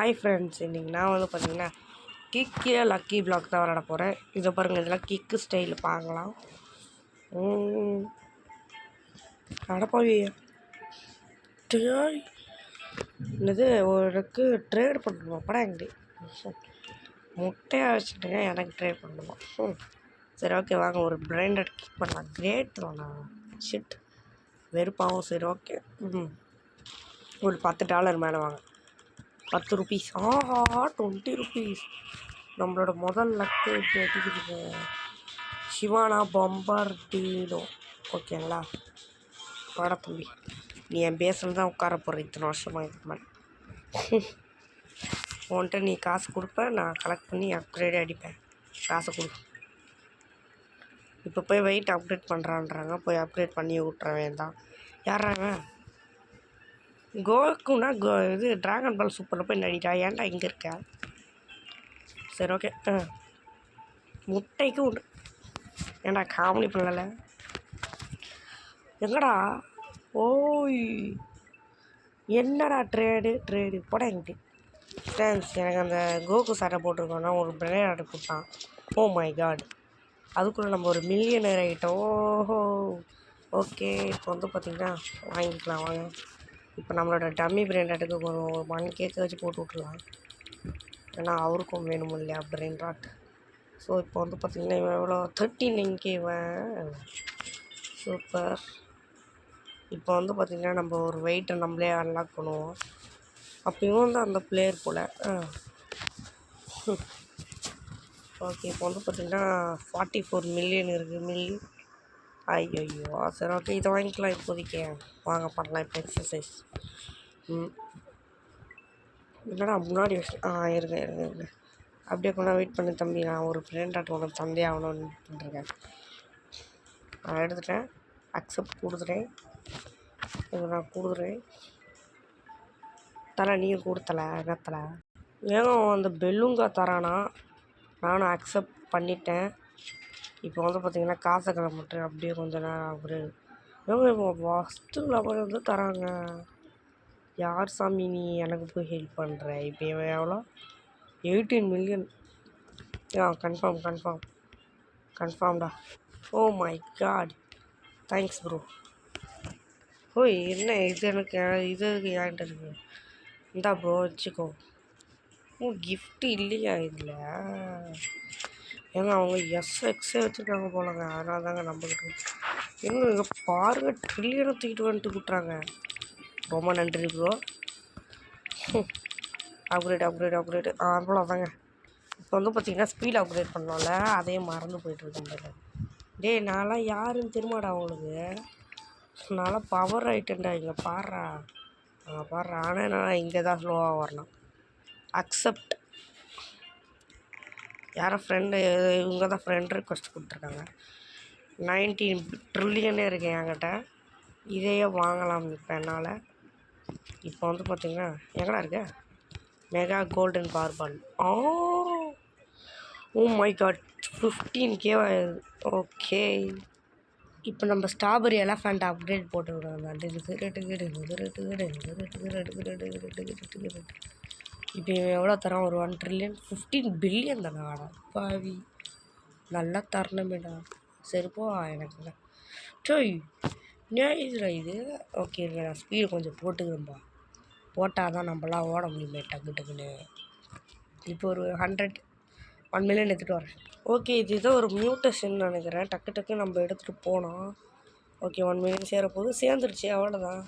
Hi friends, இன்றைக்கி நான் வந்து பார்த்திங்கன்னா கிக்கில் லக்கி பிளாக் தான் விளாட போகிறேன். இதை பாருங்கள், இதெல்லாம் கிக்கு ஸ்டைல் பார்க்கலாம். அடப்பாவி என்னது உனக்கு ட்ரேட் பண்ணணுமா? படம் எங்கிட்ட முட்டையாக வச்சுட்டுங்க, எனக்கு ட்ரேட் பண்ணணுமா? சரி ஓகே, வாங்க ஒரு பிராண்டட் கிக் பண்ணலாம். கிரேட் தானா ஷிட், வெறுப்பாகும். சரி ஓகே, ஒரு $10 மேலே வாங்க. 10 rupees. ஆஹா, 20 rupees. நம்மளோட முதல் லக்கு இப்படி அடிக்குதுங்க. ஷிவானா பொம்பார்டினோ. ஓகேங்களா? வாடா தம்பி, நீ என் பேஸில் தான் உட்கார போகிற இத்தனை வருஷமாக. இதுக்கு மேலே உன்கிட்ட நீ காசு கொடுப்பேன், நான் கலெக்ட் பண்ணி அப்கிரேடே அடிப்பேன். காசை கொடு. இப்போ போய் வெயிட் அப்கிரேட் பண்ணுறான்றாங்க, போய் அப்கிரேட் பண்ணி விட்றவேன் தான். யாராங்க கோக்குன்னா இது ட்ராகன் பால் சூப்பரில் போய் நடிட்டா. ஏன்டா இங்கே இருக்க? சரி ஓகே, முட்டைக்கு உண்டு. ஏன்டா காமெடி பண்ணலை? எங்கடா? ஓய், என்னடா ட்ரேடு போட எங்கிட்ட. தேங்க்ஸ். எனக்கு அந்த கோகு சட்டை போட்டிருக்கோன்னா ஒரு விளையாட்டு கொடுத்தான். ஓ மை காட், அதுக்குள்ளே நம்ம ஒரு மில்லியனர் ஆகிட்டோம். ஓஹோ ஓகே, இப்போ வந்து பார்த்திங்கன்னா வாங்கிக்கலாம் வாங்க. இப்போ நம்மளோட டம்மி பிராண்டாட்டுக்கு ஒரு 1K வச்சு போட்டு விட்ருலாம். ஏன்னா அவருக்கும் வேணும் இல்லையா பிராண்ட். ஸோ இப்போ வந்து பார்த்திங்கன்னா இவன் எவ்வளோ 13K இவன். சூப்பர். இப்போ வந்து பார்த்திங்கன்னா நம்ம ஒரு வெயிட்டை நம்மளே அன்லாக் பண்ணுவோம். அப்பயும் வந்து அந்த பிளேயர் போல். ஓகே, இப்போ வந்து பார்த்திங்கன்னா 44 மில்லியன் இருக்குது. ஐயோ சரி ஓகே, இதை வாங்கிக்கலாம் இப்போதைக்கு. வாங்க பண்ணலாம் இப்போ எக்ஸசைஸ். இல்லைடா முன்னாடி இருங்க அப்படியே கொண்டா வெயிட் பண்ணி தம்பி. நான் ஒரு ஃப்ரெண்டாட்டு உனக்கு தந்தை ஆகணும்னு பண்ணிருக்கேன். நான் எடுத்துட்டேன், அக்செப்ட் கொடுத்துட்டேன். நான் கொடுத்துறேன். தலை நீயும் கொடுத்தலை என்னத்தலை? ஏங்க அந்த பெல்லுங்க தரானா? நானும் அக்செப்ட் பண்ணிட்டேன். இப்போ வந்து பார்த்திங்கன்னா காசை கிளம்பிட்டு அப்படியே கொஞ்சம் நேரம் அவரு ஏங்க இப்போ ஃபஸ்ட்டு லெவல் வந்து தராங்க. யார் சாமி நீ எனக்கு போய் ஹெல்ப் பண்ணுற? இப்போ இவன் எவ்வளோ? 18 மில்லியன். கன்ஃபார்ம்டா. Oh my god, thanks bro. ஓய் என்ன இது? எனக்கு இது ஏன்ட்டு இருக்கு. இந்தா ப்ரோ வச்சுக்கோ. கிஃப்ட்டு இல்லையா இதில்? ஏங்க அவங்க எஸ்எக்ஸே வச்சுருக்காங்க போலங்க, அதனால தாங்க நம்பிக்கிட்டு. இங்கே பாருங்கள், ட்ரில்லியனை தூக்கிட்டு வந்துட்டு விட்றாங்க. ரொம்ப நன்றி ப்ரோ. அப்கிரேடு அவ்வளோதாங்க. இப்போ வந்து பார்த்திங்கன்னா ஸ்பீட் அப்கிரேட் பண்ணோம்ல, அதே மறந்து போய்ட்டுருக்கேன். டேய், நான்லாம் யாருன்னு தெரியுமாடா அவங்களுக்கு? நான்லாம் பவர் ஆகிட்டேன்டா. இங்கே பாடுறா ஆனால் நான் இங்கே தான் ஸ்லோவாக வரணும். அக்செப்ட். யாரோ ஃப்ரெண்டு, இவங்க தான் ஃப்ரெண்ட் ரிக்வெஸ்ட் கொடுத்துருக்காங்க. 19 ட்ரில்லியனே இருக்கேன் என்கிட்ட. இதையே வாங்கலாம் இப்போ என்னால். இப்போ வந்து பார்த்திங்கன்னா எங்கடா இருக்க? மெகா கோல்டன் பார்பால். ஓ மை காட், 15K ஆகுது. ஓகே, இப்போ நம்ம ஸ்ட்ராபெரி எலஃபண்ட் அப்கிரேட் போட்டுவிடுவோம். இப்போ எவ்வளோ தரோம்? ஒரு 1 ட்ரில்லியன் 15 பில்லியன் தானே. ஆடா பாவி, நல்லா தரணுமேடா. சரிப்போ எனக்கு சோய் ஏன் இதில் இது. ஓகே, நான் ஸ்பீடு கொஞ்சம் போட்டுக்கிறேன்ப்பா. போட்டால் தான் நம்மளாம் ஓட முடியுமே டக்குன்னு. இப்போ ஒரு 1 மில்லியன் எடுத்துகிட்டு வரேன். ஓகே, இதுதான் ஒரு மியூட்டேஷன் நினைக்கிறேன். டக்கு நம்ம எடுத்துகிட்டு போனோம். ஓகே, 1 மில்லியன் சேரப்போகுது. சேர்ந்துருச்சு, அவ்வளோதான்.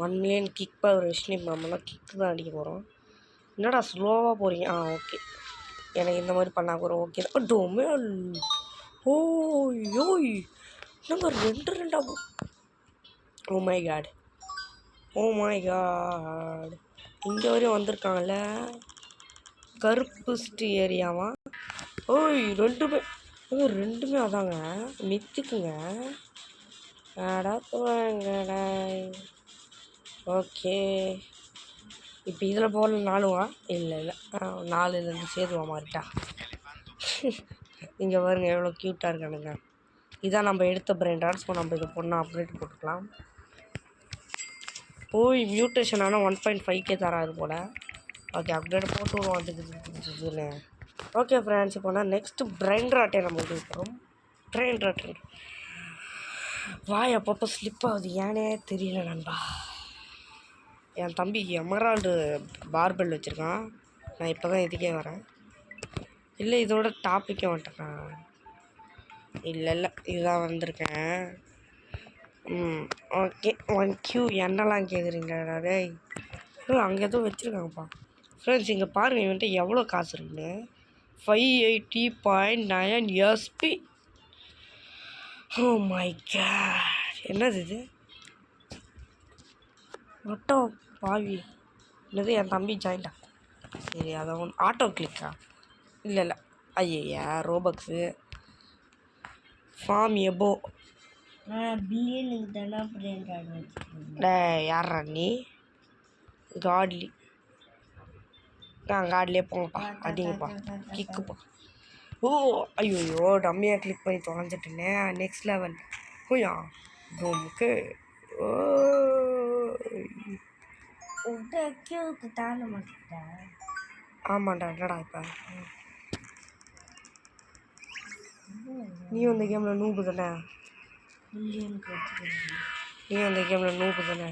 1 மில்லியன் கிக் பவர் விஷ்ணு. நம்மளாம் கிக்கு தான் அடிக்க போகிறோம். என்னடா ஸ்லோவாக போகிறீங்க? ஓகே, எனக்கு இந்த மாதிரி பண்ணால் கூட ஓகே தான். டொமேல். ஓய் என்னங்க 2 ஓ மை காட் இங்கே வரையும் வந்திருக்காங்கல்ல. கருப்பு ஏரியாவா? ஓய் ரெண்டுமே அதாங்க மித்துக்குங்க. ஓகே, இப்போ இதில் போகல 4வா? இல்லை 4லேருந்து சேதுவா மாறிட்டா. இங்கே பாருங்க எவ்வளோ க்யூட்டாக இருக்கானுங்க. இதான் நம்ம எடுத்த பிராண்ட். ஸோ நம்ம இதை பொண்ணாக அப்கிரேட் போட்டுக்கலாம். ஓய் மியூட்டேஷன் ஆனால் 1.5K தராது போல். ஓகே அப்டேட் போட்டு விடுவோம். ஓகே ஃப்ரெண்ட்ஸ், இப்போ நான் நெக்ஸ்ட்டு பிரெயின் ராட்டை நம்ம கொடுக்குறோம். ட்ரெயின் ராட்டை வாய் அப்பப்போ ஸ்லிப் ஆகுது, ஏனே தெரியல நண்பா. என் தம்பி எமரால்டு பார்பெல் வச்சுருக்கான். நான் இப்போ தான் இதுக்கே வரேன். இல்லை இதோட டாப்பிக்கே வந்துட்டேன். இல்லை இதுதான் வந்திருக்கேன். ஓகே 1Q என்னெல்லாம் கேட்குறீங்களா டேய்? அங்கே எதுவும் வச்சுருக்காங்கப்பா. ஃப்ரெண்ட்ஸ் இங்கே பாருங்கள், இவன்ட்டு எவ்வளோ காசு இருக்குன்னு. 580.9 SP. ஓ மை காட், என்னது இது? மட்டும் பாவி என்னது, என் தம்பி ஜாயின்டா. சரி அதை ஒன்று ஆட்டோ கிளிக்கா? இல்லை ஐயா ரோபக்ஸு ஃபார்ம் எபோ பிஎனுக்கு தானே பிரெயின் ராட் வச்சுருக்கேன். யாரா நீ? காட்லி காட்லியே போங்கப்பா, அடிங்கப்பா, கிக்குப்பா. ஓ ஐயோ டம்மியாக கிளிக் பண்ணி தொலைஞ்சிட்டேனே. நெக்ஸ்ட் லெவல் ஓயா ஓகே. கியூக்கு தாண்ட மாட்டேன். ஆமாண்டா, என்னடா இப்போ நீ அந்த கேமில் நூபு தானே? ட்ரில்லியனுக்கு வச்சுக்கிறேன். நீ அந்த கேமில் நூபு தானே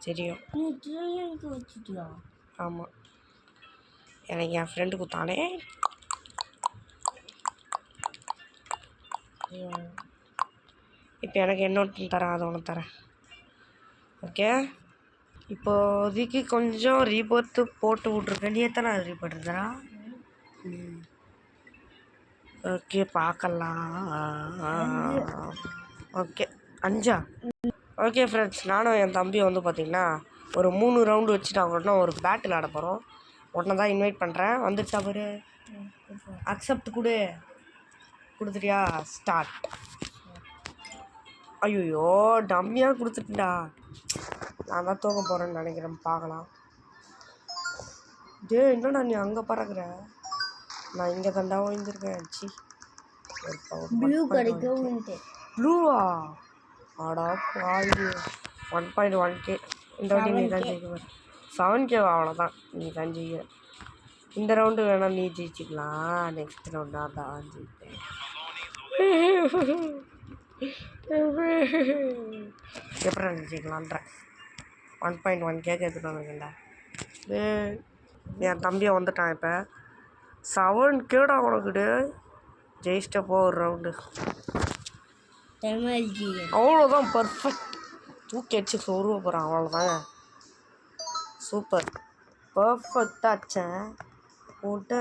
தெரியும். நீ ட்ரில்லியனுக்கு வச்சுட்டியா? ஆமாம், எனக்கு என் ஃப்ரெண்டு கொடுத்தானே. இப்போ எனக்கு என்ன தரேன், அதை ஒன்று தரேன். ஓகே இப்போதைக்கு கொஞ்சம் ரீபோர்ட்டு போட்டு விட்ருக்கேன். நீ எத்தனை ரீபோர்ட் இருக்கிறா? ஓகே பார்க்கலாம். ஓகே 5. ஓகே ஃப்ரெண்ட்ஸ், நானும் என் தம்பியும் வந்து பார்த்திங்கன்னா ஒரு 3 ரவுண்டு வச்சுட்டு அவங்கள்ட்ட ஒரு பேட்டில் ஆட போகிறோம். உடனே தான் இன்வைட் பண்ணுறேன். வந்துடுச்சா பாரு, அக்செப்ட் கொடுத்துட்டியா? ஸ்டார்ட். ஐயோ டம்மியாக கொடுத்துட்டா. நான் தான் தூங்க போகிறேன்னு நினைக்கிறேன், பார்க்கலாம். என்னடா நீ அங்கே பறக்குற, நான் இங்கே தண்டா வாங்கியிருக்கேன். சி ப்ளூ கிடைக்கும். ப்ளூவா? ஆடா பாவி. 1.1K இந்த வாட்டி நீ தான் ஜெயிக்க. 7K அவ்வளோதான், நீ தான் ஜெயிக்கிற. இந்த ரவுண்டு வேணால் நீ ஜெயிச்சிக்கலாம். நெக்ஸ்ட் ரவுண்டு அதான் ஜெயிப்பேன். எப்படி நினச்சிக்கலான்ற 1.1K எடுத்துகிட்டு வந்துக்கண்டா. என் தம்பியை வந்துட்டான். இப்போ 7Kடா உனக்குடு. ஜெயிச்சிட்டப்போ ஒரு ரவுண்டு அவ்வளோதான். பர்ஃபெக்ட். தூக்கி அடிச்சு சொருவ போகிறான், அவ்வளோதாங்க. சூப்பர் பர்ஃபெக்டாக அடித்தேன். உன்கிட்ட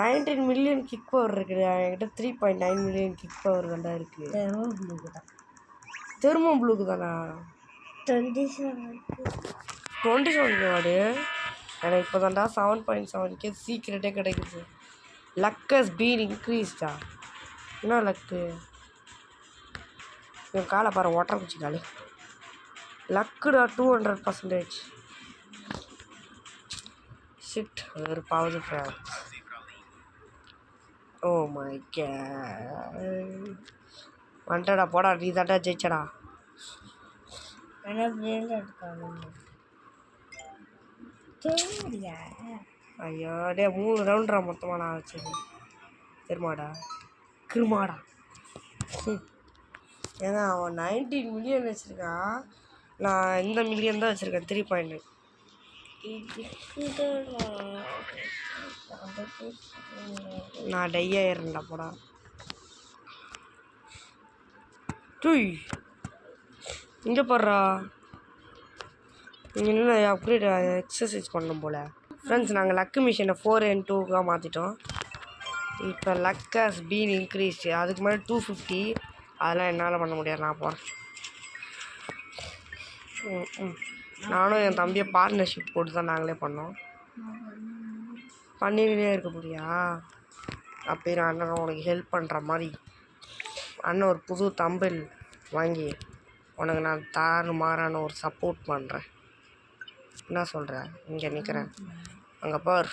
19 மில்லியன் கிக் பவர் இருக்குது. என்கிட்ட 3.9 மில்லியன் கிக் பவர் தாண்டா இருக்குது. திரும்ப ப்ளூக்கு தானா? 27 வாடு. எனக்கு இப்போ தாண்டா 7.7K சீக்கிரட்டே கிடைக்குது. லக் ஹஸ் பீன் இன்க்ரீஸ்டா. என்ன லக்கு? என் காலை பாரு, ஒட்டரை குச்சி காலு. லக்குடா 200%. ஷிட், ஒரு பாவது ஃப்ரெண்ட்ஸ். ஓ மை காட், வந்துட்டடா போடா, நீ தாண்டா ஜெயிச்சடா. ஐயோ டே 3 ரவுண்டா மொத்தமாக நான் வச்சது. கிருமாடா. ஏன்னா அவன் 19 மில்லியன் வச்சுருக்கான், நான் இந்த மில்லியன் தான் வச்சுருக்கேன் 3.9. நான் டையாயிரண்டா போடா. டூய் இங்கே போடுறா. இங்கே என்ன அப்கிரேட் எக்ஸசைஸ் பண்ணணும் போல். ஃப்ரெண்ட்ஸ், நாங்கள் லக்கு மிஷினை 4N2க்காக மாற்றிட்டோம். இப்போ லக் ஹஸ் பீன் இன்க்ரீஸ். அதுக்கு மேலே 250. அதெல்லாம் என்னால் பண்ண முடியாது, நான் போகிறேன். நானும் என் தம்பியை பார்ட்னர்ஷிப் போட்டு தான் நாங்களே பண்ணோம். பண்ணிக்கிட்டே இருக்க முடியா? அப்போ நான் அண்ணன் உனக்கு ஹெல்ப் பண்ணுற மாதிரி அண்ணன் ஒரு புது தம்பில் வாங்கி உனக்கு நான் தாறுமாறான ஒரு சப்போர்ட் பண்ணுறேன். என்ன சொல்கிறேன்? இங்கே நிற்கிறேன், அங்கே பார்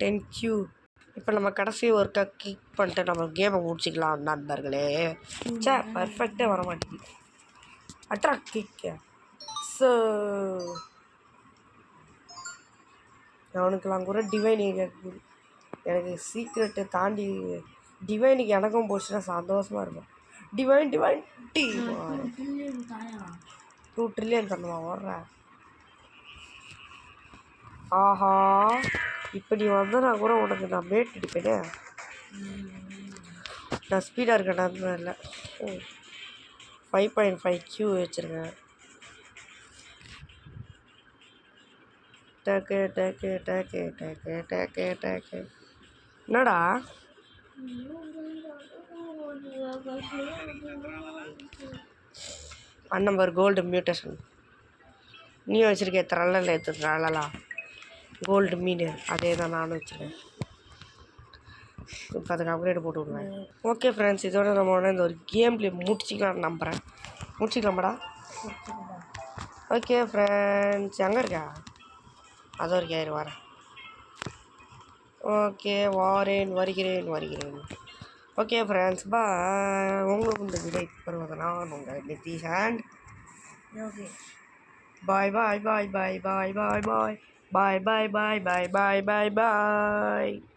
10Q. இப்போ நம்ம கடைசி ஒர்க்கை கிக் பண்ணிட்டு நம்ம கேமை முடிச்சிக்கலாம் நண்பர்களே. சே பர்ஃபெக்டாக வர மாட்டேங்குது. அட்ராக்ட் கிக்கு அவனுக்கெல்லாம் கூட டிவைன் ஏரியா இருக்குது. எனக்கு சீக்ரெட்டை தாண்டி டிவைனுக்கு எனக்கும் போச்சுன்னா சந்தோஷமாக இருக்கும். டிவைன் டீ 2 ட்ரில்லியன் தந்துமா ஓடுற. ஆஹா, இப்போ நீ வந்தனா கூட உனக்கு நான் மேட் அடிப்பேனே. நான் ஸ்பீடாக இருக்கேன் இல்லை. 5.5 கியூ வச்சுருக்கேன். டக்கு என்னடா நம்பர் கோல்டு மியூட்டேஷன் நீ வச்சுருக்க த்ரல்லல த்ரல்லலா கோல்டு மீன் அதே தான் நானும் வச்சுருக்கேன். இப்போ அதுக்கு அப்கிரேட் போட்டு விடுவேன். ஓகே ஃப்ரெண்ட்ஸ், இதோட நம்ம இந்த ஒரு கேம் பிளே முடிச்சிக்கலாம்னு நம்புகிறேன். முடிச்சிக்கலாமாடா? ஓகே ஃப்ரெண்ட்ஸ், எங்கே இருக்கா? அது ஒரு கேர் வரேன். ஓகே, வருகிறேன். ஓகே ஃப்ரெண்ட்ஸ், உங்களுக்கு இந்த விடை பெறுவது நான் உங்கள் நிதிஷ் அண்ட் ஓகே. Bye.